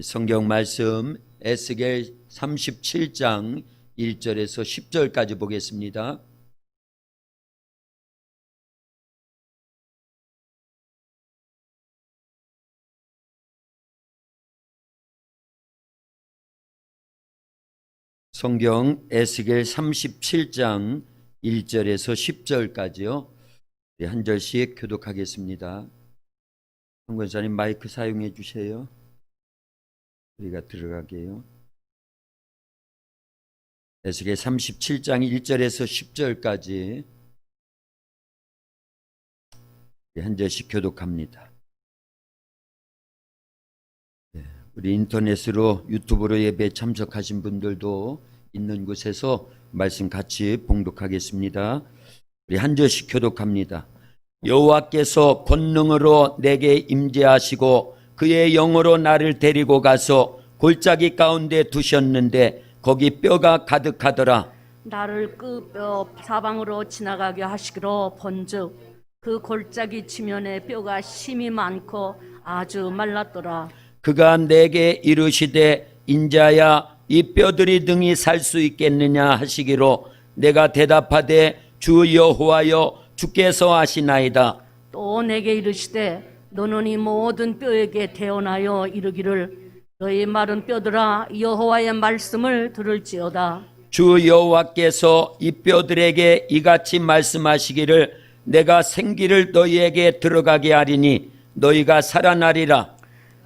성경 말씀 에스겔 37장 1절에서 10절까지 보겠습니다. 성경 에스겔 37장 1절에서 10절까지요. 한 절씩 교독하겠습니다. 한 권사님 마이크 사용해 주세요. 우리가 들어가게요. 에스겔 37장 1절에서 10절까지 한 절씩 교독합니다. 우리 인터넷으로 유튜브로 예배 참석하신 분들도 있는 곳에서 말씀 같이 봉독하겠습니다. 우리 한 절씩 교독합니다. 여호와께서 권능으로 내게 임재하시고 그의 영으로 나를 데리고 가서 골짜기 가운데 두셨는데 거기 뼈가 가득하더라. 나를 그 뼈 사방으로 지나가게 하시기로 본즉 그 골짜기 지면에 뼈가 심이 많고 아주 말랐더라. 그가 내게 이르시되 인자야 이 뼈들이 능히 살 수 있겠느냐 하시기로 내가 대답하되 주 여호와여 주께서 아시나이다. 또 내게 이르시되 너는 이 모든 뼈에게 대언하여 이르기를 너희 마른 뼈들아 여호와의 말씀을 들을지어다. 주 여호와께서 이 뼈들에게 이같이 말씀하시기를 내가 생기를 너희에게 들어가게 하리니 너희가 살아나리라.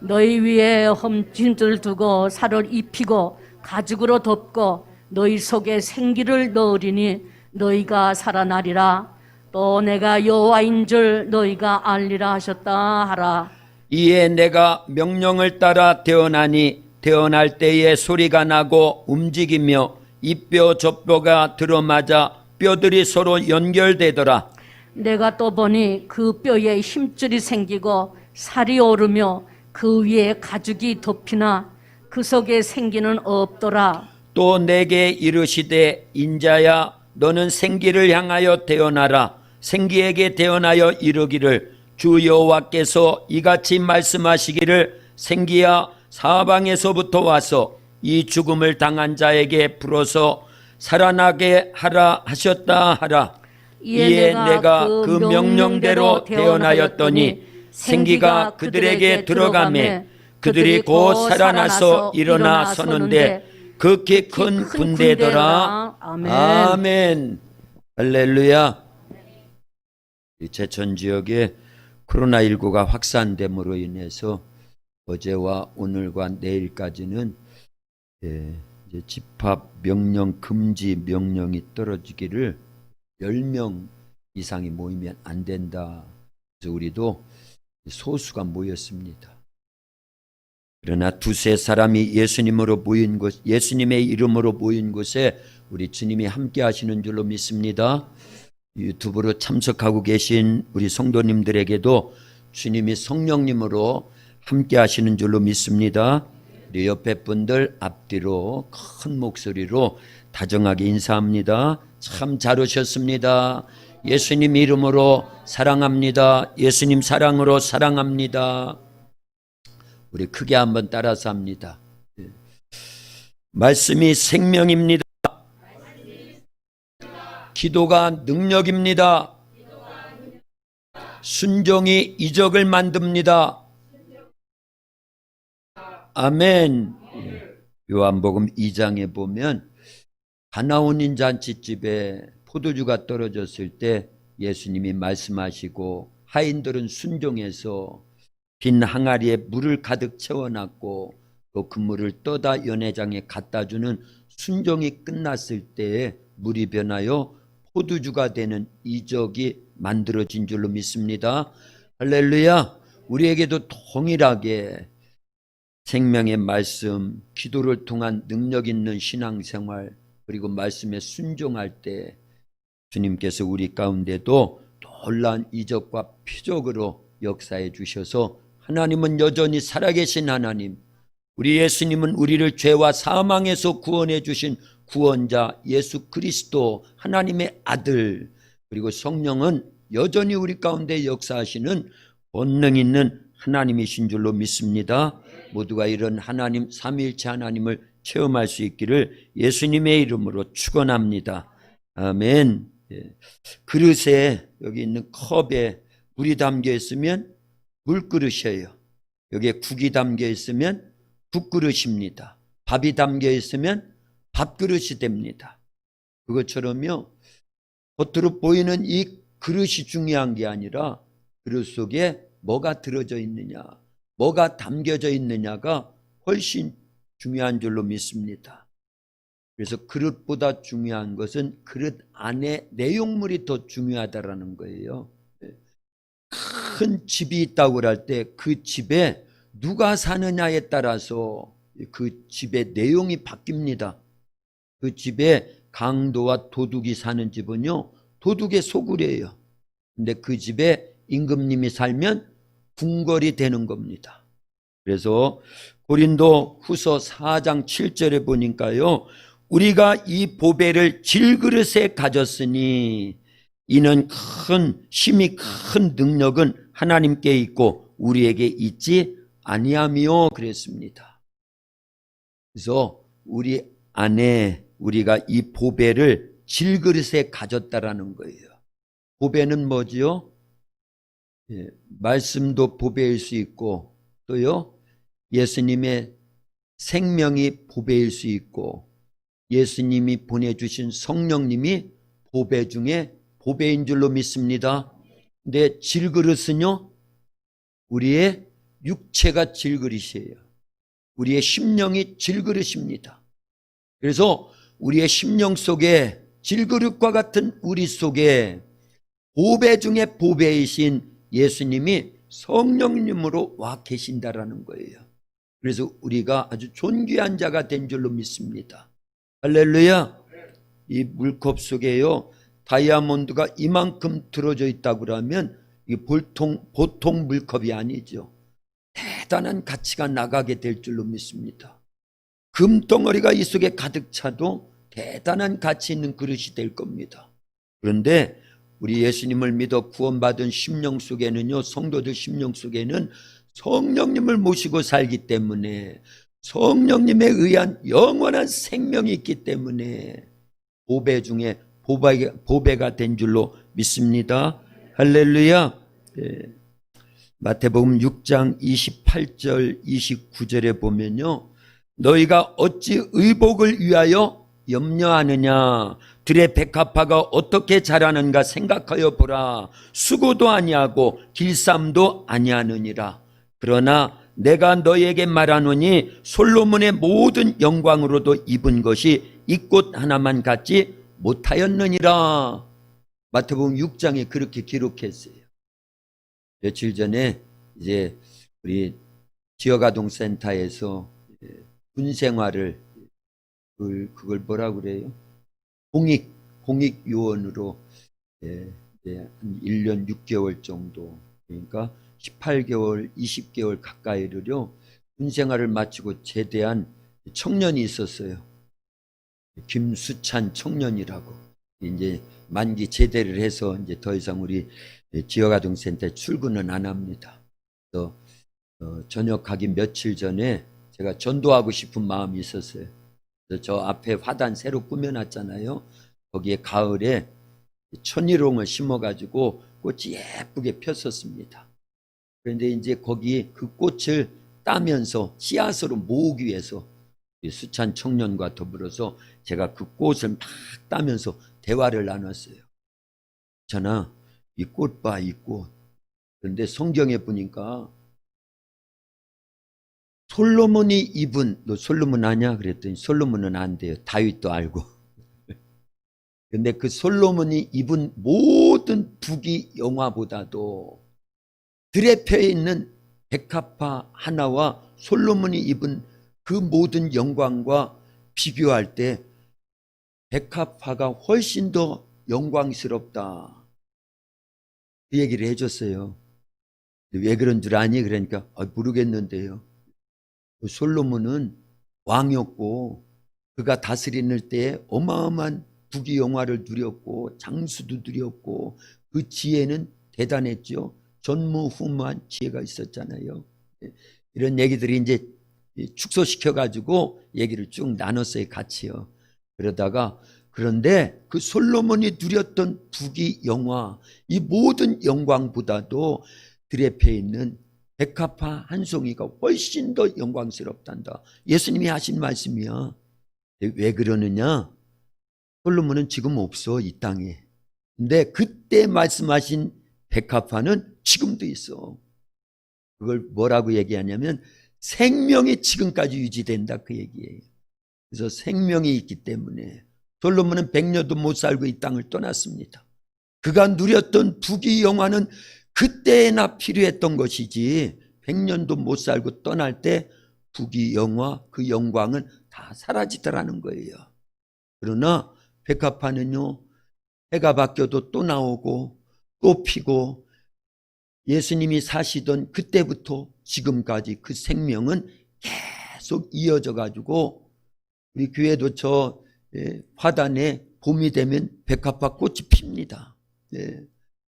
너희 위에 험진들 두고 살을 입히고 가죽으로 덮고 너희 속에 생기를 넣으리니 너희가 살아나리라. 또 내가 여호와인 줄 너희가 알리라 하셨다 하라. 이에 내가 명령을 따라 태어나니 태어날 때에 소리가 나고 움직이며 이 뼈 저 뼈가 들어맞아 뼈들이 서로 연결되더라. 내가 또 보니 그 뼈에 힘줄이 생기고 살이 오르며 그 위에 가죽이 덮이나 그 속에 생기는 없더라. 또 내게 이르시되 인자야 너는 생기를 향하여 태어나라. 생기에게 태어나여 이르기를 주 여호와께서 이같이 말씀하시기를 생기야 사방에서부터 와서 이 죽음을 당한 자에게 불어서 살아나게 하라 하셨다 하라. 이에 내가 그 명령대로 태어나였더니 생기가 그들에게 들어가매 그들이 곧 살아나서 일어나 서는데 극히 큰 군대더라. 아멘. 할렐루야. 제천 지역에 코로나19가 확산됨으로 인해서 어제와 오늘과 내일까지는 이제 집합 명령 금지 명령이 떨어지기를 10명 이상이 모이면 안 된다. 그래서 우리도 소수가 모였습니다. 그러나 두세 사람이 예수님으로 모인 곳, 예수님의 이름으로 모인 곳에 우리 주님이 함께 하시는 줄로 믿습니다. 유튜브로 참석하고 계신 우리 성도님들에게도 주님이 성령님으로 함께 하시는 줄로 믿습니다. 우리 옆에 분들 앞뒤로 큰 목소리로 다정하게 인사합니다. 참 잘 오셨습니다. 예수님 이름으로 사랑합니다. 예수님 사랑으로 사랑합니다. 우리 크게 한번 따라서 합니다. 말씀이 생명입니다. 기도가 능력입니다. 순종이 이적을 만듭니다. 아멘. 요한복음 2장에 보면 가나온인 잔치집에 포도주가 떨어졌을 때 예수님이 말씀하시고 하인들은 순종해서 빈 항아리에 물을 가득 채워놨고 그 물을 떠다 연회장에 갖다 주는 순종이 끝났을 때에 물이 변하여 포도주가 되는 이적이 만들어진 줄로 믿습니다. 할렐루야. 우리에게도 동일하게 생명의 말씀, 기도를 통한 능력 있는 신앙생활 그리고 말씀에 순종할 때 주님께서 우리 가운데도 놀라운 이적과 표적으로 역사해 주셔서 하나님은 여전히 살아계신 하나님, 우리 예수님은 우리를 죄와 사망에서 구원해 주신 구원자 예수 그리스도 하나님의 아들, 그리고 성령은 여전히 우리 가운데 역사하시는 권능 있는 하나님이신 줄로 믿습니다. 모두가 이런 하나님 삼위일체 하나님을 체험할 수 있기를 예수님의 이름으로 축원합니다. 아멘. 예. 그릇에 여기 있는 컵에 물이 담겨 있으면 물그릇이에요. 여기에 국이 담겨 있으면 국그릇입니다. 밥이 담겨 있으면 밥그릇이 됩니다. 그것처럼요, 겉으로 보이는 이 그릇이 중요한 게 아니라 그릇 속에 뭐가 들어져 있느냐, 뭐가 담겨져 있느냐가 훨씬 중요한 줄로 믿습니다. 그래서 그릇보다 중요한 것은 그릇 안에 내용물이 더 중요하다라는 거예요. 큰 집이 있다고 할 때 그 집에 누가 사느냐에 따라서 그 집의 내용이 바뀝니다. 그 집에 강도와 도둑이 사는 집은요, 도둑의 소굴이에요. 근데 그 집에 임금님이 살면 궁궐이 되는 겁니다. 그래서 고린도 후서 4장 7절에 보니까요, 우리가 이 보배를 질그릇에 가졌으니 이는 힘이 큰 능력은 하나님께 있고 우리에게 있지 아니하며 그랬습니다. 그래서 우리 안에 우리가 이 보배를 질그릇에 가졌다라는 거예요. 보배는 뭐지요? 예, 말씀도 보배일 수 있고, 또요, 예수님의 생명이 보배일 수 있고, 예수님이 보내주신 성령님이 보배 중에 보배인 줄로 믿습니다. 근데 질그릇은요, 우리의 육체가 질그릇이에요. 우리의 심령이 질그릇입니다. 그래서 우리의 심령 속에 질그릇과 같은 우리 속에 보배 중에 보배이신 예수님이 성령님으로 와 계신다라는 거예요. 그래서 우리가 아주 존귀한 자가 된 줄로 믿습니다. 할렐루야. 이 물컵 속에요, 다이아몬드가 이만큼 들어져 있다고 그러면 이 보통 물컵이 아니죠. 대단한 가치가 나가게 될 줄로 믿습니다. 금덩어리가 이 속에 가득 차도 대단한 가치 있는 그릇이 될 겁니다. 그런데 우리 예수님을 믿어 구원받은 심령 속에는요, 성도들 심령 속에는 성령님을 모시고 살기 때문에 성령님에 의한 영원한 생명이 있기 때문에 보배 중에 보배가 된 줄로 믿습니다. 할렐루야. 예. 마태복음 6장 28절 29절에 보면요, 너희가 어찌 의복을 위하여 염려하느냐, 들의 백합화가 어떻게 자라는가 생각하여 보라. 수고도 아니하고 길쌈도 아니하느니라. 그러나 내가 너희에게 말하노니 솔로몬의 모든 영광으로도 입은 것이 이 꽃 하나만 갖지 못하였느니라. 마태복음 6장에 그렇게 기록했어요. 며칠 전에 이제 우리 지역아동센터에서 군생활을, 그걸 뭐라 그래요? 공익 요원으로 한 1년 6개월 정도, 그러니까 18개월, 20개월 가까이를요, 군생활을 마치고 제대한 청년이 있었어요. 김수찬 청년이라고. 이제 만기 제대를 해서 이제 더 이상 우리 지역아동센터에 출근은 안 합니다. 그래서 전역하기 며칠 전에 제가 전도하고 싶은 마음이 있었어요. 그래서 저 앞에 화단 새로 꾸며놨잖아요. 거기에 가을에 천일홍을 심어가지고 꽃이 예쁘게 폈었습니다. 그런데 이제 거기 그 꽃을 따면서 씨앗으로 모으기 위해서 수찬 청년과 더불어서 제가 그 꽃을 막 따면서 대화를 나눴어요. 저는 이 꽃 봐, 이 꽃. 그런데 성경에 보니까 솔로몬이 입은, 너 솔로몬 아냐? 그랬더니 솔로몬은 안 돼요. 다윗도 알고. 근데 그 솔로몬이 입은 모든 부귀 영화보다도 들에 펴 있는 백합화 하나와 솔로몬이 입은 그 모든 영광과 비교할 때 백합화가 훨씬 더 영광스럽다, 그 얘기를 해줬어요. 왜 그런 줄 아니? 그러니까 모르겠는데요. 솔로몬은 왕이었고 그가 다스리는 때에 어마어마한 부귀영화를 누렸고 장수도 누렸고 그 지혜는 대단했죠. 전무후무한 지혜가 있었잖아요. 이런 얘기들이 이제 축소시켜가지고 얘기를 쭉 나눴어요, 같이요. 그러다가 그런데 그 솔로몬이 누렸던 부귀 영화, 이 모든 영광보다도 들 옆에 있는 백합화 한 송이가 훨씬 더 영광스럽단다. 예수님이 하신 말씀이야. 왜 그러느냐? 솔로몬은 지금 없어, 이 땅에. 근데 그때 말씀하신 백합화는 지금도 있어. 그걸 뭐라고 얘기하냐면 생명이 지금까지 유지된다, 그 얘기예요. 그래서 생명이 있기 때문에 솔로몬은 100년도 못 살고 이 땅을 떠났습니다. 그가 누렸던 부귀 영화는 그때나 필요했던 것이지 100년도 못 살고 떠날 때 부귀 영화, 그 영광은 다 사라지더라는 거예요. 그러나 백합화는요, 해가 바뀌어도 또 나오고 또 피고, 예수님이 사시던 그때부터 지금까지 그 생명은 계속 이어져 가지고, 우리 교회도 저 화단에 봄이 되면 백합화 꽃이 핍니다.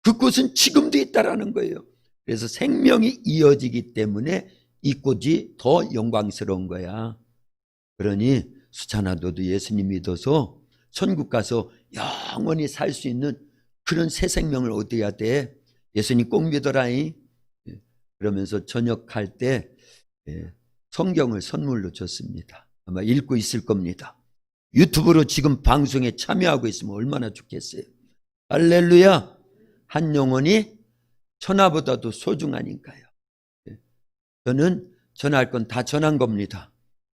그 꽃은 지금도 있다라는 거예요. 그래서 생명이 이어지기 때문에 이 꽃이 더 영광스러운 거야. 그러니 수찬아, 너도 예수님 믿어서 천국 가서 영원히 살 수 있는 그런 새 생명을 얻어야 돼. 예수님 꼭 믿어라이. 그러면서 저녁할 때 성경을 선물로 줬습니다. 아마 읽고 있을 겁니다. 유튜브로 지금 방송에 참여하고 있으면 얼마나 좋겠어요. 할렐루야. 한 영혼이 천하보다도 소중하니까요. 저는 전할 건 다 전한 겁니다.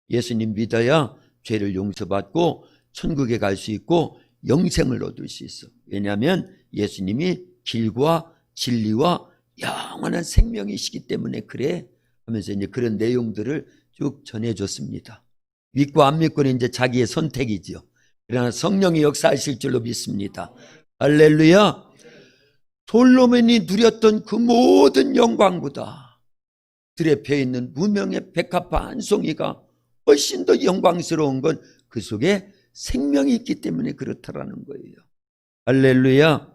예수님 믿어야 죄를 용서받고 천국에 갈 수 있고 영생을 얻을 수 있어. 왜냐하면 예수님이 길과 진리와 영원한 생명이시기 때문에 그래 하면서 이제 그런 내용들을 쭉 전해줬습니다. 믿고 안 믿고는 이제 자기의 선택이죠. 그러나 성령이 역사하실 줄로 믿습니다. 할렐루야. 솔로몬이 누렸던 그 모든 영광보다 들에 펴 있는 무명의 백합화 한 송이가 훨씬 더 영광스러운 건 그 속에 생명이 있기 때문에 그렇다라는 거예요. 할렐루야.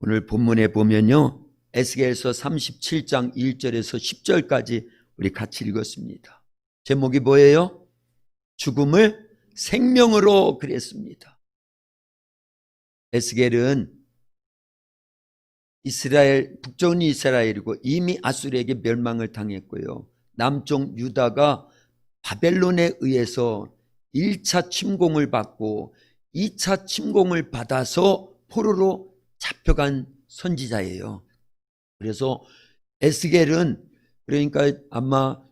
오늘 본문에 보면요, 에스겔서 37장 1절에서 10절까지 우리 같이 읽었습니다. 제목이 뭐예요? 죽음을 생명으로 그랬습니다. 에스겔은 이스라엘, 북쪽은 이스라엘이고 이미 아수르에게 멸망을 당했고요, 남쪽 유다가 바벨론에 의해서 1차 침공을 받고 2차 침공을 받아서 포로로 잡혀간 선지자예요. 그래서 에스겔은, 그러니까 아마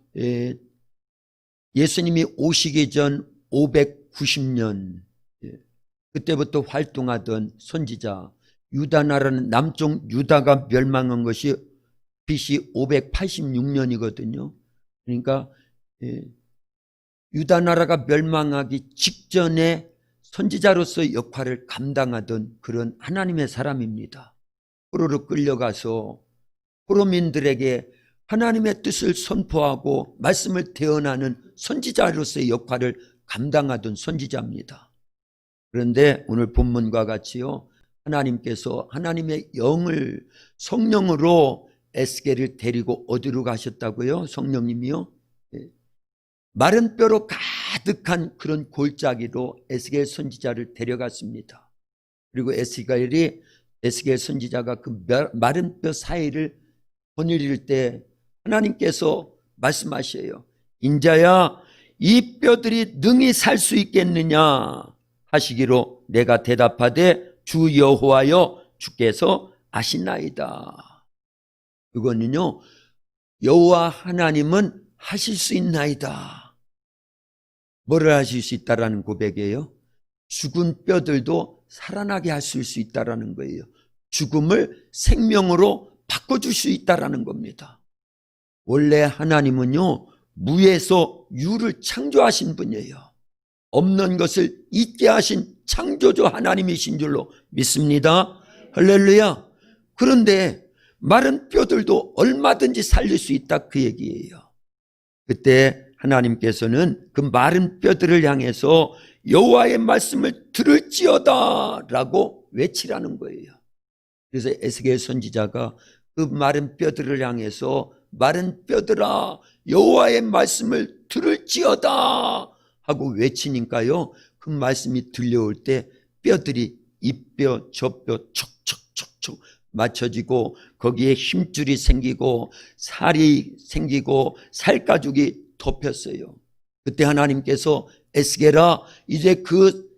예수님이 오시기 전 590년 그때부터 활동하던 선지자, 유다 나라는 남쪽 유다가 멸망한 것이 BC 586년이거든요. 그러니까 유다 나라가 멸망하기 직전에 선지자로서 역할을 감당하던 그런 하나님의 사람입니다. 포로로 끌려가서 포로민들에게 하나님의 뜻을 선포하고 말씀을 대언하는 선지자로서의 역할을 감당하던 선지자입니다. 그런데 오늘 본문과 같이요, 하나님께서 하나님의 영을, 성령으로 에스겔을 데리고 어디로 가셨다고요? 성령님이요? 마른 뼈로 가득한 그런 골짜기로 에스겔 선지자를 데려갔습니다. 그리고 에스겔 선지자가 그 마른 뼈 사이를 거닐릴 때 하나님께서 말씀하셔요. 인자야, 이 뼈들이 능히 살 수 있겠느냐 하시기로 내가 대답하되 주 여호와여 주께서 아시나이다. 이거는요, 여호와 하나님은 하실 수 있나이다. 뭐를 하실 수 있다라는 고백이에요? 죽은 뼈들도 살아나게 하실 수 있다라는 거예요. 죽음을 생명으로 바꿔줄 수 있다라는 겁니다. 원래 하나님은요, 무에서 유를 창조하신 분이에요. 없는 것을 있게 하신 창조주 하나님이신 줄로 믿습니다. 할렐루야. 그런데 마른 뼈들도 얼마든지 살릴 수 있다, 그 얘기예요. 그때 하나님께서는 그 마른 뼈들을 향해서 여호와의 말씀을 들을지어다 라고 외치라는 거예요. 그래서 에스겔 선지자가 그 마른 뼈들을 향해서 마른 뼈들아 여호와의 말씀을 들을지어다 하고 외치니까요, 그 말씀이 들려올 때 뼈들이 이뼈 저뼈 척척척척 맞춰지고 거기에 힘줄이 생기고 살이 생기고 살가죽이 덮였어요. 그때 하나님께서 에스겔아, 이제 그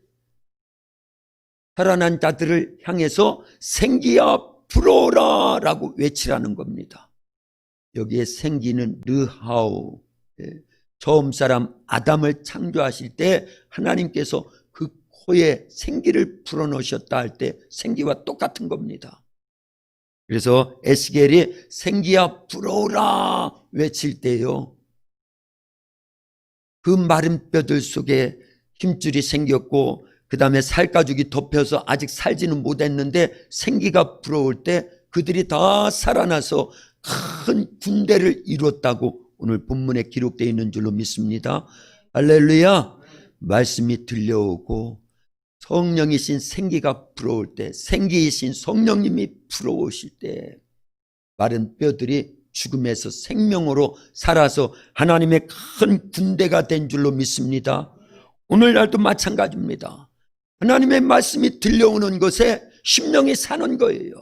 살아난 자들을 향해서 생기야 불어오라 라고 외치라는 겁니다. 여기에 생기는 르하우, 처음 사람 아담을 창조하실 때 하나님께서 그 코에 생기를 불어넣으셨다 할 때 생기와 똑같은 겁니다. 그래서 에스겔이 생기야 불어오라 외칠 때요, 그 마른 뼈들 속에 힘줄이 생겼고 그 다음에 살가죽이 덮여서 아직 살지는 못했는데 생기가 불어올 때 그들이 다 살아나서 큰 군대를 이뤘다고 오늘 본문에 기록되어 있는 줄로 믿습니다. 할렐루야. 말씀이 들려오고 성령이신 생기가 불어올 때, 생기이신 성령님이 불어오실 때 마른 뼈들이 죽음에서 생명으로 살아서 하나님의 큰 군대가 된 줄로 믿습니다. 오늘날도 마찬가지입니다. 하나님의 말씀이 들려오는 것에 심령이 사는 거예요.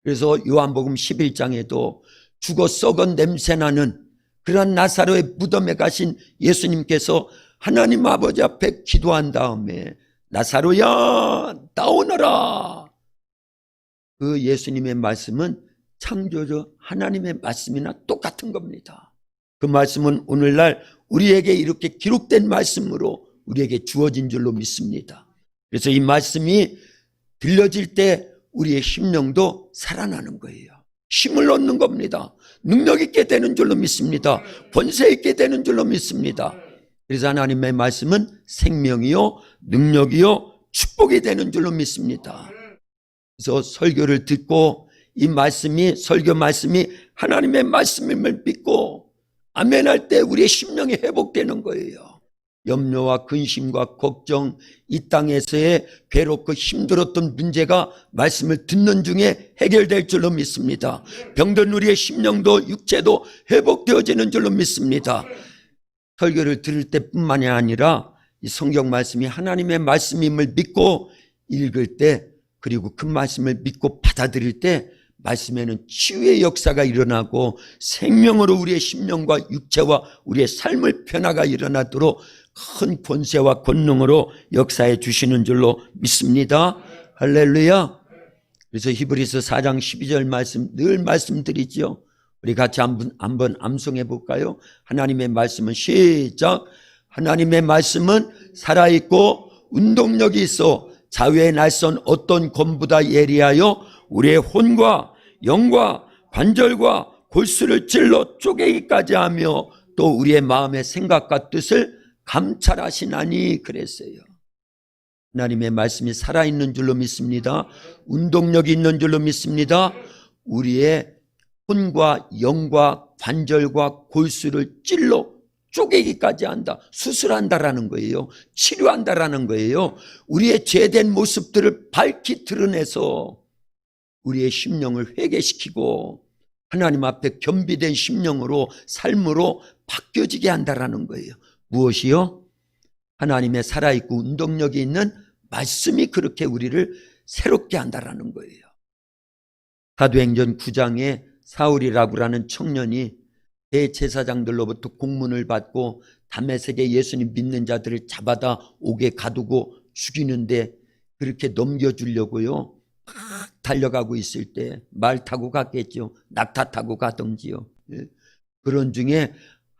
그래서 요한복음 11장에도 죽어 썩은 냄새나는 그러한 나사로의 무덤에 가신 예수님께서 하나님 아버지 앞에 기도한 다음에 나사로야 나오너라, 그 예수님의 말씀은 창조주 하나님의 말씀이나 똑같은 겁니다. 그 말씀은 오늘날 우리에게 이렇게 기록된 말씀으로 우리에게 주어진 줄로 믿습니다. 그래서 이 말씀이 들려질 때 우리의 심령도 살아나는 거예요. 힘을 얻는 겁니다. 능력 있게 되는 줄로 믿습니다. 권세 있게 되는 줄로 믿습니다. 그래서 하나님의 말씀은 생명이요 능력이요 축복이 되는 줄로 믿습니다. 그래서 설교를 듣고 이 말씀이, 설교 말씀이 하나님의 말씀임을 믿고 아멘할 때 우리의 심령이 회복되는 거예요. 염려와 근심과 걱정, 이 땅에서의 괴롭고 힘들었던 문제가 말씀을 듣는 중에 해결될 줄로 믿습니다. 병든 우리의 심령도 육체도 회복되어지는 줄로 믿습니다. 설교를 들을 때뿐만이 아니라 이 성경 말씀이 하나님의 말씀임을 믿고 읽을 때, 그리고 그 말씀을 믿고 받아들일 때 말씀에는 치유의 역사가 일어나고 생명으로 우리의 심령과 육체와 우리의 삶의 변화가 일어나도록 큰 권세와 권능으로 역사해 주시는 줄로 믿습니다. 할렐루야. 그래서 히브리서 4장 12절 말씀 늘 말씀드리죠. 우리 같이 한번 암송해 볼까요? 하나님의 말씀은 시작. 하나님의 말씀은 살아있고 운동력이 있어 자유의 날선 어떤 검보다 예리하여 우리의 혼과 영과 관절과 골수를 찔러 쪼개기까지 하며 또 우리의 마음의 생각과 뜻을 감찰하시나니 그랬어요. 하나님의 말씀이 살아있는 줄로 믿습니다. 운동력이 있는 줄로 믿습니다. 우리의 혼과 영과 관절과 골수를 찔러 쪼개기까지 한다. 수술한다라는 거예요. 치료한다라는 거예요. 우리의 죄된 모습들을 밝히 드러내서 우리의 심령을 회개시키고 하나님 앞에 겸비된 심령으로 삶으로 바뀌어지게 한다라는 거예요. 무엇이요? 하나님의 살아있고 운동력이 있는 말씀이 그렇게 우리를 새롭게 한다라는 거예요. 사도행전 9장에 사울이라고 하는 청년이 대제사장들로부터 공문을 받고 다메섹에 예수님 믿는 자들을 잡아다 옥에 가두고 죽이는데 그렇게 넘겨주려고요 막 달려가고 있을 때 말 타고 갔겠죠. 낙타 타고 가던지요. 그런 중에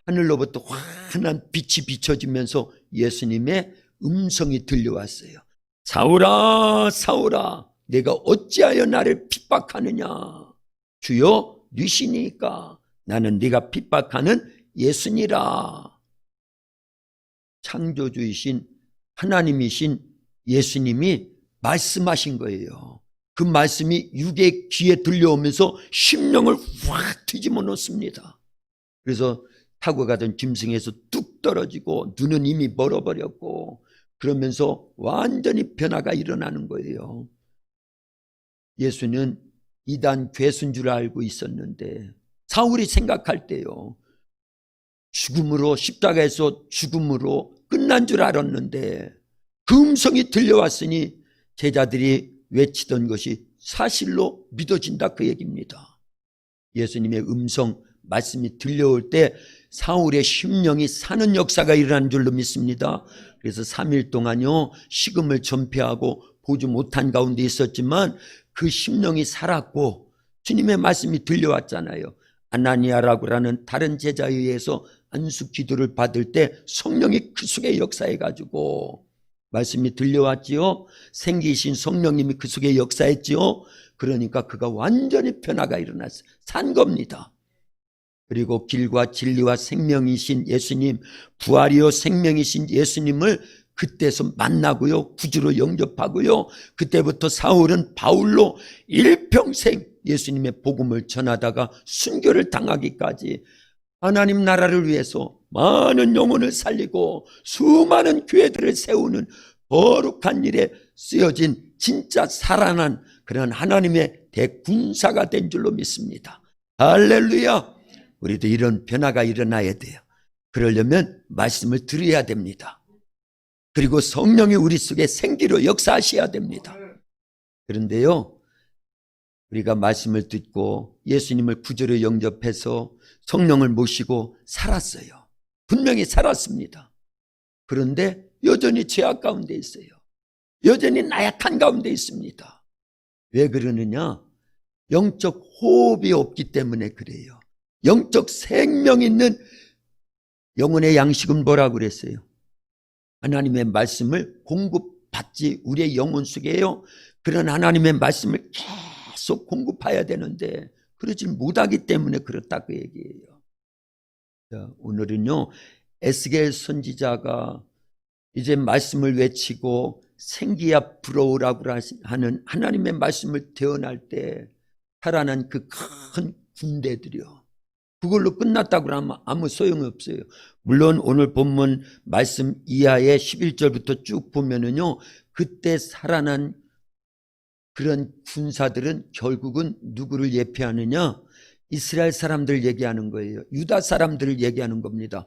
하늘로부터 환한 빛이 비춰지면서 예수님의 음성이 들려왔어요. 사울아 사울아 내가 어찌하여 나를 핍박하느냐. 주여 뉘시니까 나는 네가 핍박하는 예수니라. 창조주이신 하나님이신 예수님이 말씀하신 거예요. 그 말씀이 육의 귀에 들려오면서 심령을 확 뒤집어 놓습니다. 그래서 타고 가던 짐승에서 뚝 떨어지고 눈은 이미 멀어버렸고 그러면서 완전히 변화가 일어나는 거예요. 예수는 이단 괴수인 줄 알고 있었는데 사울이 생각할 때요, 죽음으로, 십자가에서 죽음으로 끝난 줄 알았는데 그 음성이 들려왔으니 제자들이 외치던 것이 사실로 믿어진다, 그 얘기입니다. 예수님의 음성, 말씀이 들려올 때 사울의 심령이 사는 역사가 일어난 줄로 믿습니다. 그래서 3일 동안요 식음을 전폐하고 보지 못한 가운데 있었지만 그 심령이 살았고 주님의 말씀이 들려왔잖아요. 아나니아라고 하는 다른 제자에 의해서 안수 기도를 받을 때 성령이 그 속에 역사해가지고 말씀이 들려왔지요. 생기신 성령님이 그 속에 역사했지요. 그러니까 그가 완전히 변화가 일어났어요. 산 겁니다. 그리고 길과 진리와 생명이신 예수님, 부활이요 생명이신 예수님을 그때서 만나고요, 구주로 영접하고요, 그때부터 사울은 바울로 일평생 예수님의 복음을 전하다가 순교를 당하기까지 하나님 나라를 위해서 많은 영혼을 살리고 수많은 교회들을 세우는 거룩한 일에 쓰여진 진짜 살아난 그런 하나님의 대군사가 된 줄로 믿습니다. 할렐루야. 우리도 이런 변화가 일어나야 돼요. 그러려면 말씀을 들어야 됩니다. 그리고 성령이 우리 속에 생기로 역사하셔야 됩니다. 그런데요, 우리가 말씀을 듣고 예수님을 구주로 영접해서 성령을 모시고 살았어요. 분명히 살았습니다. 그런데 여전히 죄악 가운데 있어요. 여전히 나약한 가운데 있습니다. 왜 그러느냐? 영적 호흡이 없기 때문에 그래요. 영적 생명 있는 영혼의 양식은 뭐라고 그랬어요? 하나님의 말씀을 공급받지, 우리의 영혼 속에요, 그런 하나님의 말씀을 계속 공급해야 되는데 그러지 못하기 때문에 그렇다, 그 얘기예요. 자, 오늘은요 에스겔 선지자가 이제 말씀을 외치고 생기야 불어오라고 하는 하나님의 말씀을 대언할 때 살아난 그 큰 군대들이요, 그걸로 끝났다고 하면 아무 소용이 없어요. 물론 오늘 본문 말씀 이하의 11절부터 쭉 보면은요, 그때 살아난 그런 군사들은 결국은 누구를 예표하느냐? 이스라엘 사람들 얘기하는 거예요. 유다 사람들을 얘기하는 겁니다.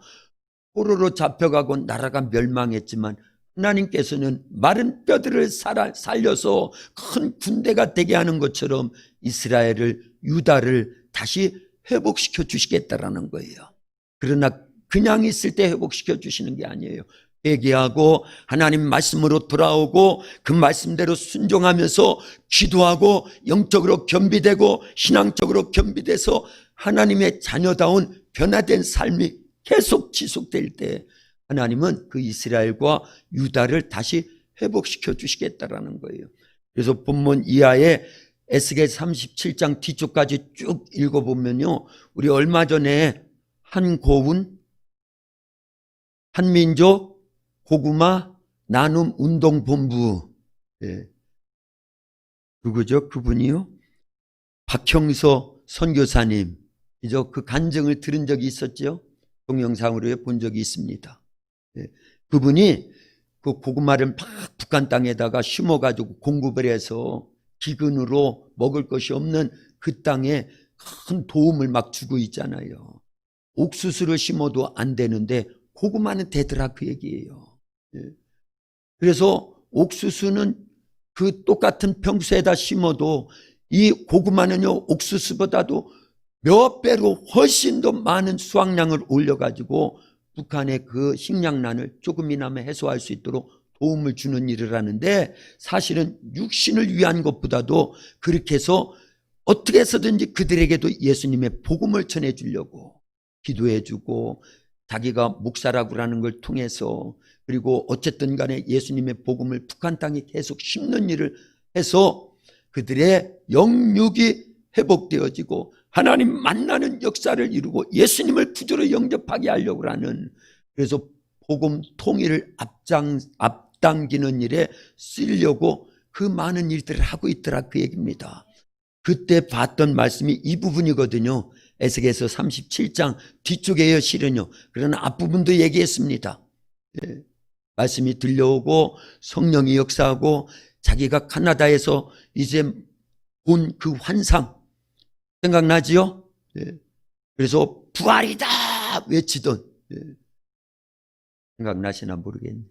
포로로 잡혀가고 나라가 멸망했지만 하나님께서는 마른 뼈들을 살려서 큰 군대가 되게 하는 것처럼 이스라엘을, 유다를 다시 회복시켜 주시겠다라는 거예요. 그러나 그냥 있을 때 회복시켜 주시는 게 아니에요. 회개하고 하나님 말씀으로 돌아오고 그 말씀대로 순종하면서 기도하고 영적으로 겸비되고 신앙적으로 겸비돼서 하나님의 자녀다운 변화된 삶이 계속 지속될 때 하나님은 그 이스라엘과 유다를 다시 회복시켜 주시겠다라는 거예요. 그래서 본문 이하에 에스겔 37장 뒤쪽까지 쭉 읽어보면요, 우리 얼마 전에 한고운, 한민족 고구마 나눔 운동본부, 누구죠? 그분이요? 박형서 선교사님, 그 간증을 들은 적이 있었죠? 동영상으로 본 적이 있습니다. 그분이 그 고구마를 막 북한 땅에다가 심어가지고 공급을 해서 기근으로 먹을 것이 없는 그 땅에 큰 도움을 막 주고 있잖아요. 옥수수를 심어도 안 되는데 고구마는 되더라, 그 얘기예요. 그래서 옥수수는 그 똑같은 평수에다 심어도 이 고구마는요 옥수수보다도 몇 배로 훨씬 더 많은 수확량을 올려가지고 북한의 그 식량난을 조금이나마 해소할 수 있도록 도움을 주는 일을 하는데, 사실은 육신을 위한 것보다도 그렇게 해서 어떻게 해서든지 그들에게도 예수님의 복음을 전해주려고 기도해주고 자기가 목사라고 하는 걸 통해서, 그리고 어쨌든 간에 예수님의 복음을 북한 땅에 계속 심는 일을 해서 그들의 영육이 회복되어지고 하나님 만나는 역사를 이루고 예수님을 구주로 영접하게 하려고 하는, 그래서 복음 통일을 앞당기는 일에 쓰려고 그 많은 일들을 하고 있더라, 그 얘기입니다. 그때 봤던 말씀이 이 부분이거든요. 에스겔서 37장 뒤쪽에요, 실은요. 그러나 앞부분도 얘기했습니다. 말씀이 들려오고 성령이 역사하고 자기가 카나다에서 이제 본 그 환상 생각나지요? 그래서 부활이다 외치던, 생각나시나 모르겠네.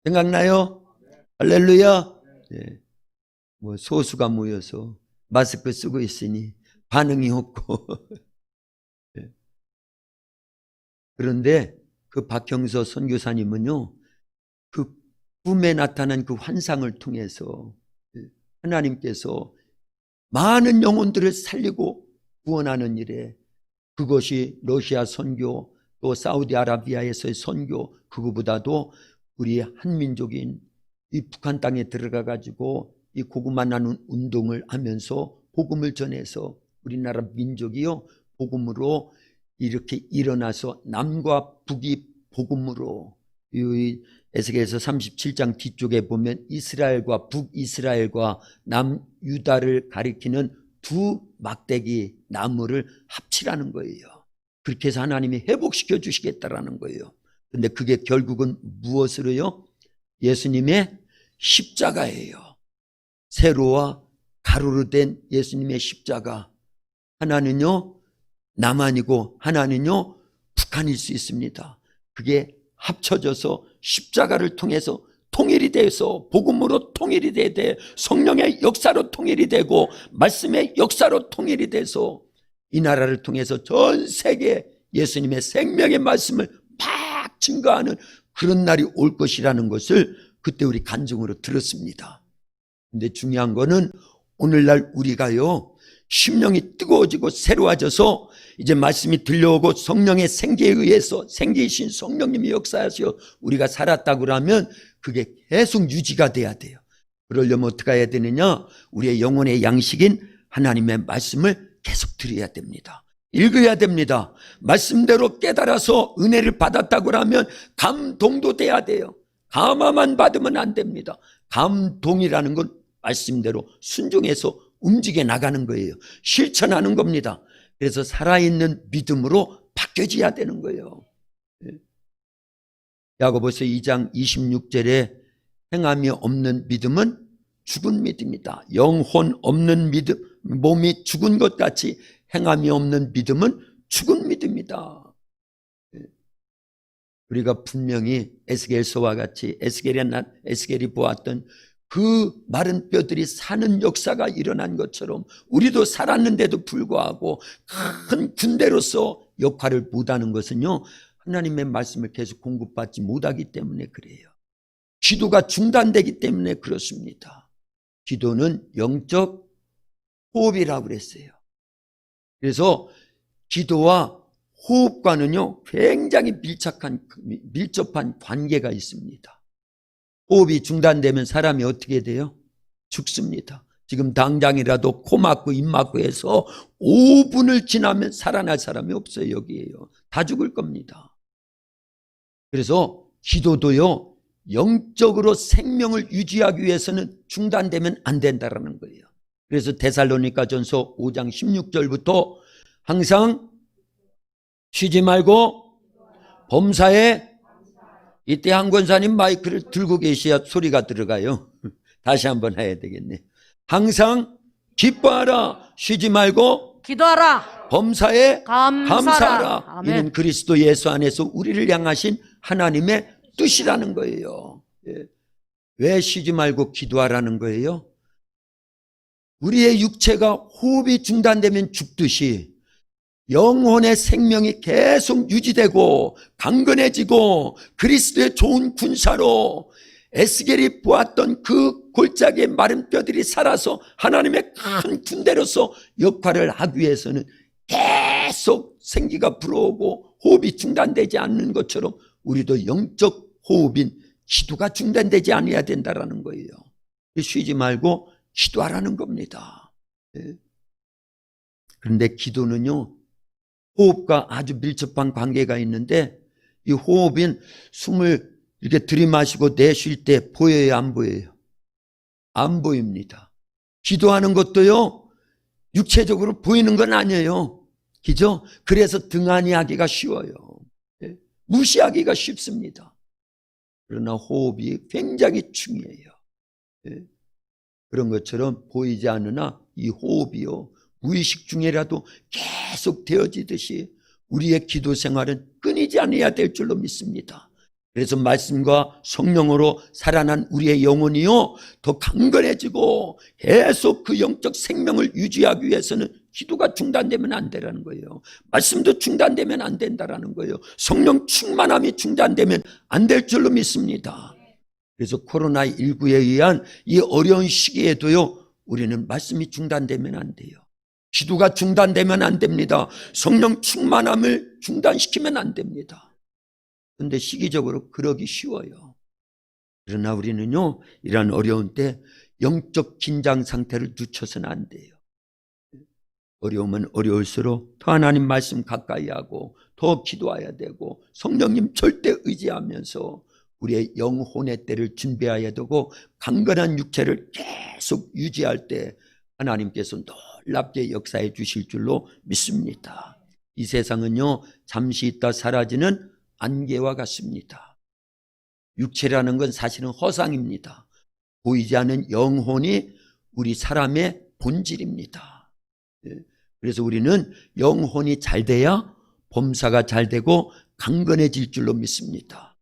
생각나요? 할렐루야. 뭐 소수가 모여서 마스크 쓰고 있으니 반응이 없고. 그런데 그 박형서 선교사님은요, 그 꿈에 나타난 그 환상을 통해서 하나님께서 많은 영혼들을 살리고 구원하는 일에, 그것이 러시아 선교, 또 사우디아라비아에서의 선교, 그거보다도 우리 한민족인 이 북한 땅에 들어가 가지고 이 고구마 나눔 운동을 하면서 복음을 전해서 우리나라 민족이요, 복음으로 이렇게 일어나서 남과 북이 복음으로, 이 에스겔서 37장 뒤쪽에 보면 이스라엘과 북이스라엘과 남유다를 가리키는 두 막대기 나무를 합치라는 거예요. 그렇게 해서 하나님이 회복시켜 주시겠다라는 거예요. 그런데 그게 결국은 무엇으로요? 예수님의 십자가예요. 세로와 가로로 된 예수님의 십자가. 하나는요 남한이고 하나는요 북한일 수 있습니다. 그게 합쳐져서 십자가를 통해서 통일이 돼서 복음으로 통일이 돼, 성령의 역사로 통일이 되고 말씀의 역사로 통일이 돼서 이 나라를 통해서 전 세계 예수님의 생명의 말씀을 막 증거하는 그런 날이 올 것이라는 것을 그때 우리 간증으로 들었습니다. 근데 중요한 거는 오늘날 우리가요, 심령이 뜨거워지고 새로워져서 이제 말씀이 들려오고 성령의 생기에 의해서 생기이신 성령님이 역사하셔 우리가 살았다고 하면 그게 계속 유지가 돼야 돼요. 그러려면 어떻게 해야 되느냐? 우리의 영혼의 양식인 하나님의 말씀을 계속 드려야 됩니다. 읽어야 됩니다. 말씀대로 깨달아서 은혜를 받았다고 하면 감동도 돼야 돼요. 감화만 받으면 안 됩니다. 감동이라는 건 말씀대로 순종해서 움직여 나가는 거예요. 실천하는 겁니다. 그래서 살아있는 믿음으로 바뀌어져야 되는 거예요. 야고보서 2장 26절에 행함이 없는 믿음은 죽은 믿음이다. 영혼 없는 믿음, 몸이 죽은 것 같이 행함이 없는 믿음은 죽은 믿음이다. 우리가 분명히 에스겔서와 같이 에스겔이 보았던 그 마른 뼈들이 사는 역사가 일어난 것처럼 우리도 살았는데도 불구하고 큰 군대로서 역할을 못하는 것은요, 하나님의 말씀을 계속 공급받지 못하기 때문에 그래요. 기도가 중단되기 때문에 그렇습니다. 기도는 영적 호흡이라고 그랬어요. 그래서 기도와 호흡과는요 굉장히 밀접한 관계가 있습니다. 호흡이 중단되면 사람이 어떻게 돼요? 죽습니다. 지금 당장이라도 코 막고 입 막고 해서 5분을 지나면 살아날 사람이 없어요. 여기에요. 다 죽을 겁니다. 그래서 기도도요 영적으로 생명을 유지하기 위해서는 중단되면 안 된다는 거예요. 그래서 데살로니가전서 5장 16절부터 항상 쉬지 말고 범사에, 이때 한 권사님 마이크를 들고 계셔야 소리가 들어가요. 다시 한번 해야 되겠네. 항상 기뻐하라, 쉬지 말고 기도하라, 범사에 감사하라. 감사하라. 아멘. 이는 그리스도 예수 안에서 우리를 향하신 하나님의 뜻이라는 거예요. 왜 쉬지 말고 기도하라는 거예요? 우리의 육체가 호흡이 중단되면 죽듯이 영혼의 생명이 계속 유지되고 강건해지고 그리스도의 좋은 군사로 에스겔이 보았던 그 골짜기의 마른 뼈들이 살아서 하나님의 큰 군대로서 역할을 하기 위해서는 계속 생기가 불어오고 호흡이 중단되지 않는 것처럼 우리도 영적 호흡인 기도가 중단되지 않아야 된다는 거예요. 쉬지 말고 기도하라는 겁니다. 그런데 기도는요 호흡과 아주 밀접한 관계가 있는데, 이 호흡인 숨을 이렇게 들이마시고 내쉴 때 보여요, 안 보여요? 안 보입니다. 기도하는 것도요 육체적으로 보이는 건 아니에요. 그죠? 그래서 등한히 하기가 쉬워요. 무시하기가 쉽습니다. 그러나 호흡이 굉장히 중요해요. 그런 것처럼 보이지 않으나 이 호흡이요 무의식 중에라도 계속 되어지듯이 우리의 기도 생활은 끊이지 않아야 될 줄로 믿습니다. 그래서 말씀과 성령으로 살아난 우리의 영혼이요 더 강건해지고 계속 그 영적 생명을 유지하기 위해서는 기도가 중단되면 안 되라는 거예요. 말씀도 중단되면 안 된다라는 거예요. 성령 충만함이 중단되면 안 될 줄로 믿습니다. 그래서 코로나19에 의한 이 어려운 시기에도요 우리는 말씀이 중단되면 안 돼요. 기도가 중단되면 안 됩니다. 성령 충만함을 중단시키면 안 됩니다. 그런데 시기적으로 그러기 쉬워요. 그러나 우리는요 이러한 어려운 때 영적 긴장 상태를 늦춰서는 안 돼요. 어려우면 어려울수록 더 하나님 말씀 가까이 하고 더 기도해야 되고 성령님 절대 의지하면서 우리의 영혼의 때를 준비해야 되고 강건한 육체를 계속 유지할 때 하나님께서 놀랍게 역사해 주실 줄로 믿습니다. 이 세상은요 잠시 있다 사라지는 안개와 같습니다. 육체라는 건 사실은 허상입니다. 보이지 않는 영혼이 우리 사람의 본질입니다. 그래서 우리는 영혼이 잘 돼야 범사가 잘 되고 강건해질 줄로 믿습니다.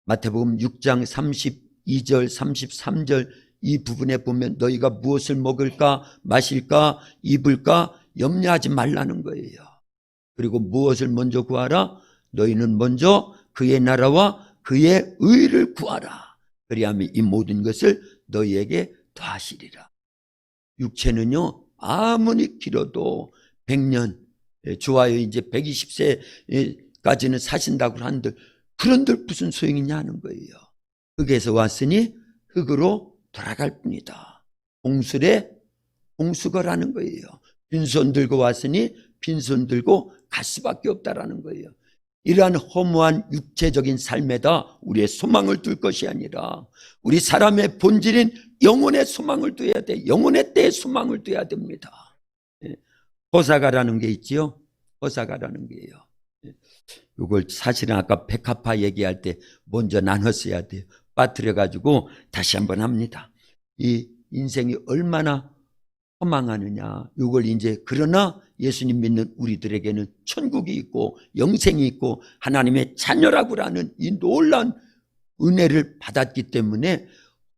마태복음 6장 32절 33절 이 부분에 보면 너희가 무엇을 먹을까 마실까 입을까 염려하지 말라는 거예요. 그리고 무엇을 먼저 구하라? 너희는 먼저 그의 나라와 그의 의를 구하라. 그리하면 이 모든 것을 너희에게 더하시리라. 육체는요 아무리 길어도 100년 좋아요 이제 120세까지는 사신다고 하는데 그런들 무슨 소용이냐 하는 거예요. 흙에서 왔으니 흙으로 돌아갈 뿐이다. 봉술에 봉수거라는 거예요. 빈손 들고 왔으니 빈손 들고 갈 수밖에 없다라는 거예요. 이러한 허무한 육체적인 삶에다 우리의 소망을 둘 것이 아니라 우리 사람의 본질인 영혼의 소망을 둬야 돼. 영혼의 때에 소망을 둬야 됩니다. 호사가라는 게 있지요. 호사가라는 게요. 이걸 사실은 아까 백합화 얘기할 때 먼저 나눴어야 돼요. 빠뜨려가지고 다시 한번 합니다. 이 인생이 얼마나 허망하느냐. 이걸 이제 그러나 예수님 믿는 우리들에게는 천국이 있고 영생이 있고 하나님의 자녀라고라는 이 놀라운 은혜를 받았기 때문에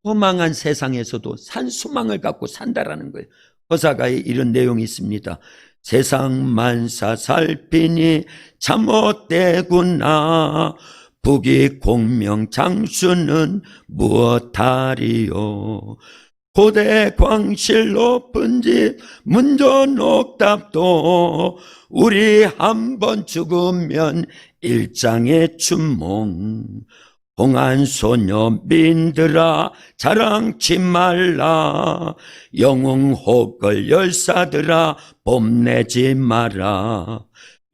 허망한 세상에서도 산 소망을 갖고 산다라는 거예요. 허사가에 이런 내용이 있습니다. 세상 만사 살피니 참헛되구나. 북이 공명 장수는 무엇하리요. 고대 광실 높은 집 문전 옥탑도 우리 한번 죽으면 일장의 춘몽. 홍한 소녀 민들아 자랑치 말라. 영웅 호걸 열사들아 뽐내지 마라.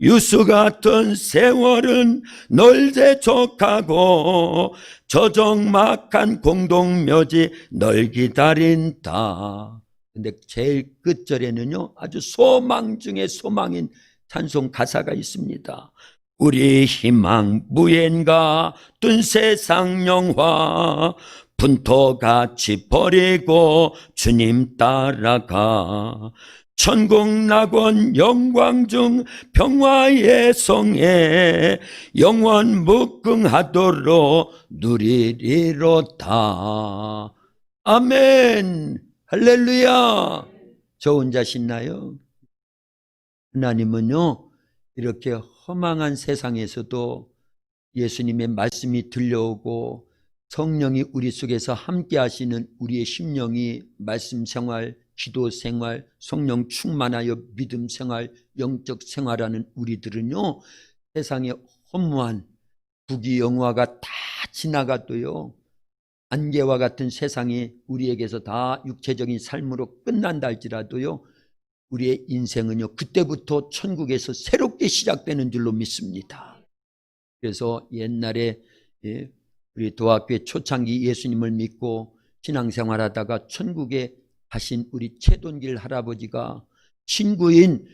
유수 같은 세월은 널 재촉하고 저정막한 공동묘지 널 기다린다. 근데 제일 끝절에는요 아주 소망 중에 소망인 찬송 가사가 있습니다. 우리 희망 무엔가 뜬 세상 영화 분토같이 버리고 주님 따라가. 천국 낙원 영광 중 평화의 성에 영원 묵궁하도록 누리리로다. 아멘. 할렐루야. 저 혼자 신나요? 하나님은요 이렇게 허망한 세상에서도 예수님의 말씀이 들려오고 성령이 우리 속에서 함께 하시는 우리의 심령이 말씀 생활, 기도 생활, 성령 충만하여 믿음 생활, 영적 생활하는 우리들은요 세상의 허무한 부귀영화가 다 지나가도요 안개와 같은 세상이 우리에게서 다 육체적인 삶으로 끝난다 할지라도요 우리의 인생은요 그때부터 천국에서 새롭게 시작되는 줄로 믿습니다. 그래서 옛날에 우리 도학교의 초창기 예수님을 믿고 신앙생활하다가 천국에 가신 우리 최돈길 할아버지가 친구인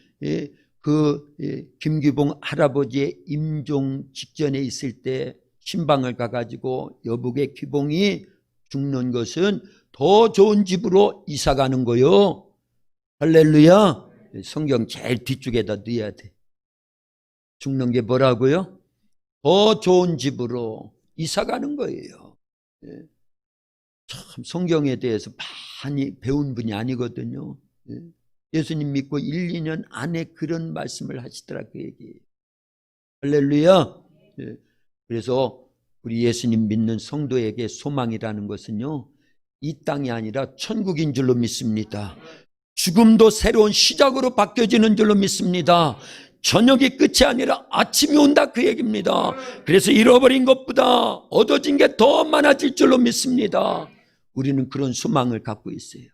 김규봉 할아버지의 임종 직전에 있을 때 신방을 가가지고 여북의 규봉이 죽는 것은 더 좋은 집으로 이사가는 거요. 할렐루야. 성경 제일 뒤쪽에다 넣어야 돼. 죽는 게 뭐라고요? 더 좋은 집으로 이사 가는 거예요. 참 성경에 대해서 많이 배운 분이 아니거든요. 예수님 믿고 1, 2년 안에 그런 말씀을 하시더라, 그 얘기예요. 할렐루야. 그래서 우리 예수님 믿는 성도에게 소망이라는 것은요, 이 땅이 아니라 천국인 줄로 믿습니다. 죽음도 새로운 시작으로 바뀌어지는 줄로 믿습니다. 저녁이 끝이 아니라 아침이 온다, 그 얘기입니다. 그래서 잃어버린 것보다 얻어진 게 더 많아질 줄로 믿습니다. 우리는 그런 소망을 갖고 있어요.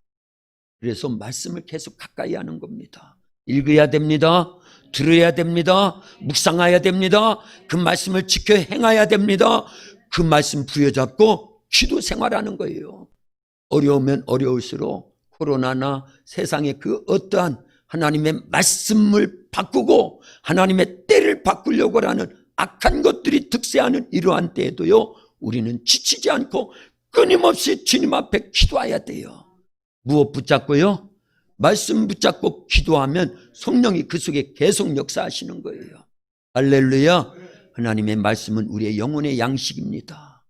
그래서 말씀을 계속 가까이 하는 겁니다. 읽어야 됩니다. 들어야 됩니다. 묵상해야 됩니다. 그 말씀을 지켜 행해야 됩니다. 그 말씀 부여잡고 기도 생활하는 거예요. 어려우면 어려울수록 코로나나 세상의 그 어떠한 하나님의 말씀을 바꾸고 하나님의 때를 바꾸려고 하는 악한 것들이 득세하는 이러한 때에도요, 우리는 지치지 않고 끊임없이 주님 앞에 기도해야 돼요. 무엇 붙잡고요? 말씀 붙잡고 기도하면 성령이 그 속에 계속 역사하시는 거예요. 할렐루야. 하나님의 말씀은 우리의 영혼의 양식입니다.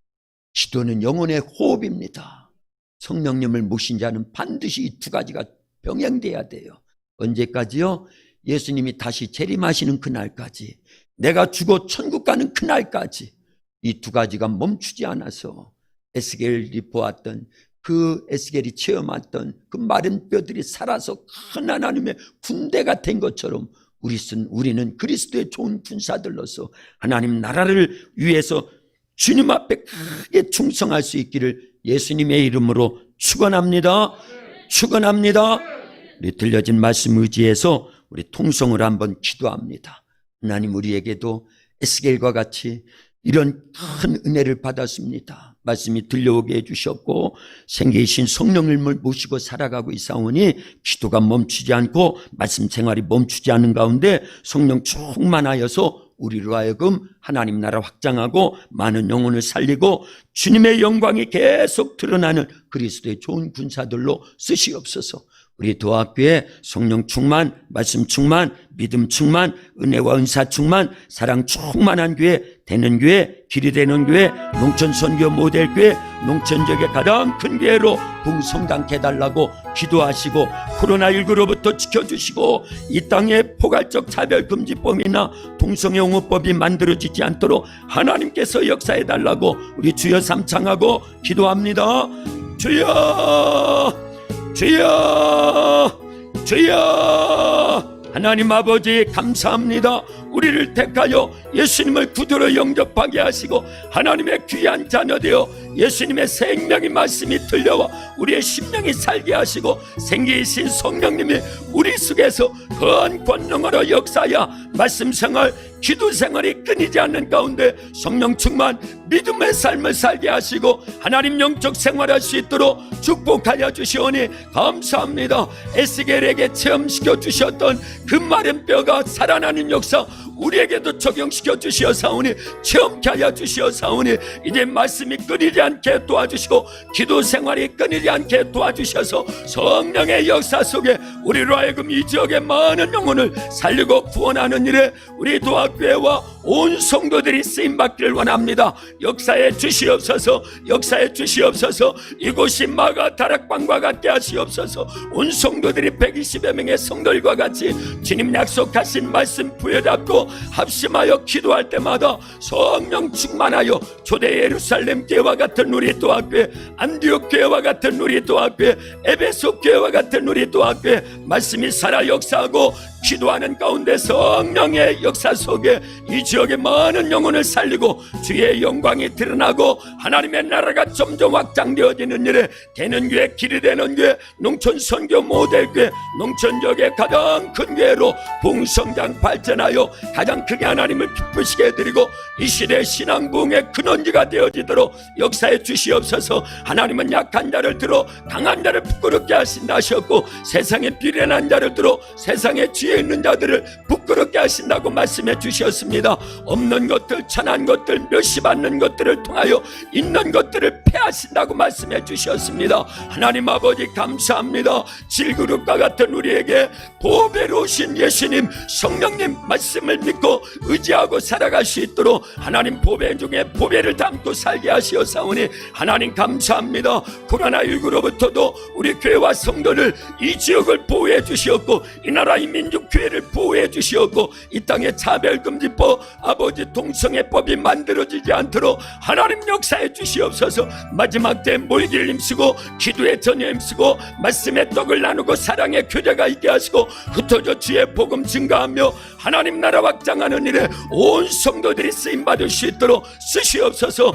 기도는 영혼의 호흡입니다. 성령님을 모신 자는 반드시 이 두 가지가 병행돼야 돼요. 언제까지요? 예수님이 다시 재림하시는 그날까지, 내가 죽어 천국 가는 그날까지 이 두 가지가 멈추지 않아서 에스겔이 보았던, 그 에스겔이 체험했던 그 마른 뼈들이 살아서 큰 하나님의 군대가 된 것처럼 우리는 그리스도의 좋은 군사들로서 하나님 나라를 위해서 주님 앞에 크게 충성할 수 있기를 예수님의 이름으로 축원합니다. 축원합니다. 우리 들려진 말씀 의지해서 우리 통성을 한번 기도합니다. 하나님, 우리에게도 에스겔과 같이 이런 큰 은혜를 받았습니다. 말씀이 들려오게 해주셨고 생계이신 성령님을 모시고 살아가고 있사오니 기도가 멈추지 않고 말씀 생활이 멈추지 않는 가운데 성령 충만하여서 우리로 하여금 하나님 나라 확장하고 많은 영혼을 살리고 주님의 영광이 계속 드러나는 그리스도의 좋은 군사들로 쓰시옵소서. 우리 도합교회 성령 충만, 말씀 충만, 믿음 충만, 은혜와 은사 충만, 사랑 충만한 교회, 되는 교회, 길이 되는 교회, 농촌 선교 모델 교회, 농촌 지역의 가장 큰 교회로 풍성당케 해달라고 기도하시고 코로나19로부터 지켜주시고 이 땅에 포괄적 차별금지법이나 동성애옹호법이 만들어지지 않도록 하나님께서 역사해달라고 우리 주여 삼창하고 기도합니다. 주여, 주여, 주여. 하나님 아버지 감사합니다. 우리를 택하여 예수님을 구주로 영접하게 하시고 하나님의 귀한 자녀 되어 예수님의 생명의 말씀이 들려와 우리의 심령이 살게 하시고 생기이신 성령님이 우리 속에서 거한 권능으로 역사하여 말씀 생활, 기도 생활이 끊이지 않는 가운데 성령 충만, 믿음의 삶을 살게 하시고 하나님 영적 생활할 수 있도록 축복하여 주시오니 감사합니다. 에스겔에게 체험시켜 주셨던 그 마른 뼈가 살아나는 역사 우리에게도 적용시켜 주시어사오니, 체험케 하여 주시어사오니 이제 말씀이 끊이지 않게 도와주시고 기도 생활이 끊이지 않게 도와주셔서 성령의 역사 속에 우리로 하여금 이 지역의 많은 영혼을 살리고 구원하는 일에 우리 도합교회와 온 성도들이 쓰임받기를 원합니다. 역사에 주시옵소서, 역사에 주시옵소서. 이곳이 마가 다락방과 같게 하시옵소서. 온 성도들이 120여 명의 성도들과 같이 주님 약속하신 말씀 부여잡고 합심하여 기도할 때마다 성령 충만하여 초대 예루살렘 교회와 같은 우리 도합교회, 안디옥 교회와 같은 우리 도합교회, 에베소 교회와 같은 우리 도합교회 말씀이 살아 역사하고 기도하는 가운데 성령의 역사 속에 이 지역의 많은 영혼을 살리고 주의 영광이 드러나고 하나님의 나라가 점점 확장되어지는 일에 되는 교회, 길이 되는 교회, 농촌 선교 모델 교회, 농촌 지역의 가장 큰 교회로 봉성장 발전하여 가장 크게 하나님을 기쁘시게 해드리고 이 시대 신앙 부흥의 근원지가 되어지도록 역사해 주시옵소서. 하나님은 약한 자를 들어 강한 자를 부끄럽게 하신다 하셨고 세상의 비련한 자를 들어 세상에 지혜 있는 자들을 부끄럽게 하신다고 말씀해 주셨습니다. 없는 것들, 천한 것들, 멸시받는 것들을 통하여 있는 것들을 패하신다고 말씀해 주셨습니다. 하나님 아버지 감사합니다. 질그릇과 같은 우리에게 보배로 오신 예수님 성령님 말씀을 믿고 의지하고 살아갈 수 있도록 하나님 보배 중에 보배를 담고 살게 하시옵사오니 하나님 감사합니다. 코로나19로부터도 우리 교회와 성도를 이 지역을 보호해 주시었고 이 나라 이 민족 교회를 보호해 주시었고 이 땅에 차별금지법 아버지 동성애법이 만들어지지 않도록 하나님 역사해 주시옵소서. 마지막 때 몰기를 힘쓰고 기도의 전에 힘쓰고 말씀의 떡을 나누고 사랑의 교제가 있게 하시고 흩어져 주의 복음 증가하며 하나님 나라 확장하는 일에 온 성도들이 쓰임받을 수 있도록 쓰시옵소서.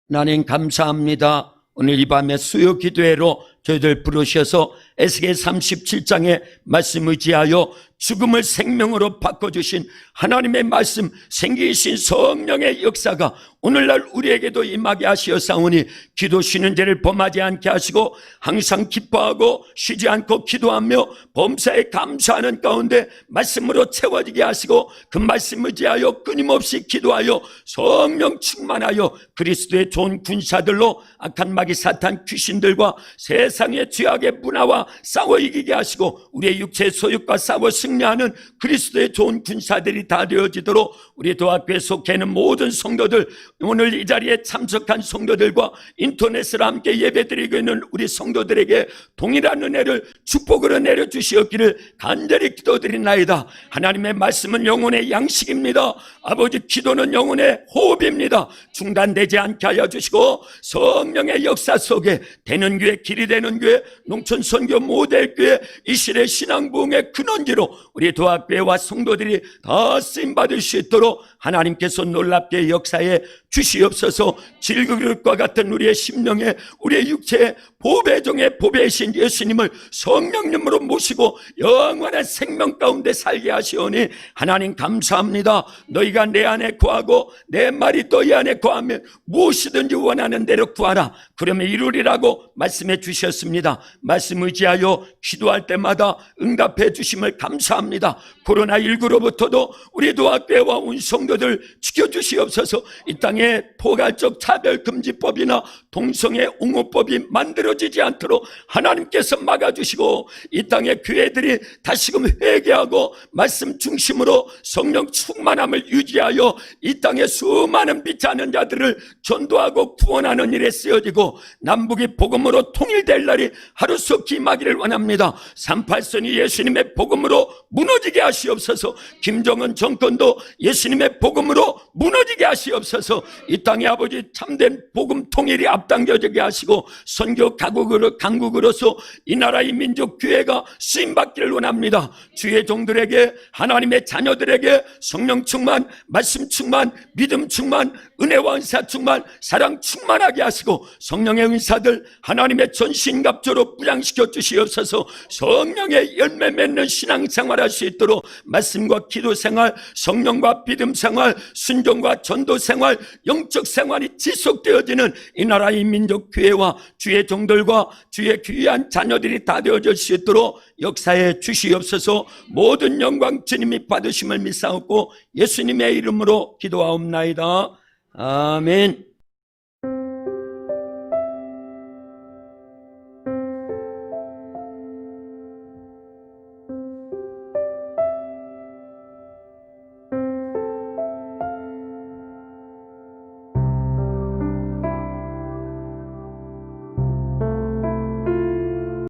하나님 감사합니다. 오늘 이 밤에 수요 기도회로 저희들 부르셔서 에스겔 37장의 말씀 의지하여 죽음을 생명으로 바꿔주신 하나님의 말씀 생기신 성령의 역사가 오늘날 우리에게도 임하게 하시옵사오니 기도 쉬는 죄를 범하지 않게 하시고 항상 기뻐하고 쉬지 않고 기도하며 범사에 감사하는 가운데 말씀으로 채워지게 하시고 그 말씀 의지하여 끊임없이 기도하여 성령 충만하여 그리스도의 좋은 군사들로 악한 마귀 사탄 귀신들과 세상의 죄악의 문화와 싸워 이기게 하시고 우리의 육체의 소욕과 싸워 승리하는 그리스도의 좋은 군사들이 다 되어지도록 우리 도합교회 속해 있는 모든 성도들 오늘 이 자리에 참석한 성도들과 인터넷으로 함께 예배드리고 있는 우리 성도들에게 동일한 은혜를 축복으로 내려주시었기를 간절히 기도드리나이다. 하나님의 말씀은 영혼의 양식입니다. 아버지 기도는 영혼의 호흡입니다. 중단되지 않게 하여 주시고 성령의 역사 속에 되는 교회 길이 되는 교회 농촌 선교 모델교회 이 시대 신앙부흥의 근원지로 우리 도합교회와 성도들이 다 쓰임받을 수 있도록 하나님께서 놀랍게 역사에 주시옵소서. 질그릇과 같은 우리의 심령에 우리의 육체에 보배 중에 보배이신 예수님을 성령님으로 모시고 영원한 생명 가운데 살게 하시오니 하나님 감사합니다. 너희가 내 안에 거하고 내 말이 너희 안에 거하면 무엇이든지 원하는 대로 구하라 그러면 이루리라고 말씀해 주셨습니다. 말씀 의지하여 기도할 때마다 응답해 주심을 감사합니다. 코로나19로부터도 우리 도합교회와 온 성도들 지켜주시옵소서. 이 땅에 포괄적 차별금지법이나 동성애 옹호법이 만들어지지 않도록 하나님께서 막아주시고 이 땅의 교회들이 다시금 회개하고 말씀 중심으로 성령 충만함을 유지하여 이 땅에 수많은 믿지 않는 자들을 전도하고 구원하는 일에 쓰여지고 남북이 복음으로 통일될 날이 하루속히 임하기를 원합니다. 38선이 예수님의 복음으로 무너지게 하시옵소서. 김정은 정권도 예수님의 복음으로 무너지게 하시옵소서. 이 땅의 아버지 참된 복음 통일이 앞당겨지게 하시고 선교 강국으로서 이 나라의 민족 교회가 쓰임받기를 원합니다. 주의 종들에게 하나님의 자녀들에게 성령 충만 말씀 충만 믿음 충만 은혜와 은사 충만 사랑 충만하게 하시고 성령의 은사들 하나님의 전신갑주로 부양시켜 주시옵소서. 성령의 열매 맺는 신앙생활 할 수 있도록 말씀과 기도생활 성령과 믿음생활 순종과 전도생활 영적 생활이 지속되어지는 이 나라의 민족 교회와 주의 종들과 주의 귀한 자녀들이 다 되어질 수 있도록 역사해 주시옵소서. 모든 영광 주님이 받으심을 믿사옵고 예수님의 이름으로 기도하옵나이다. 아멘.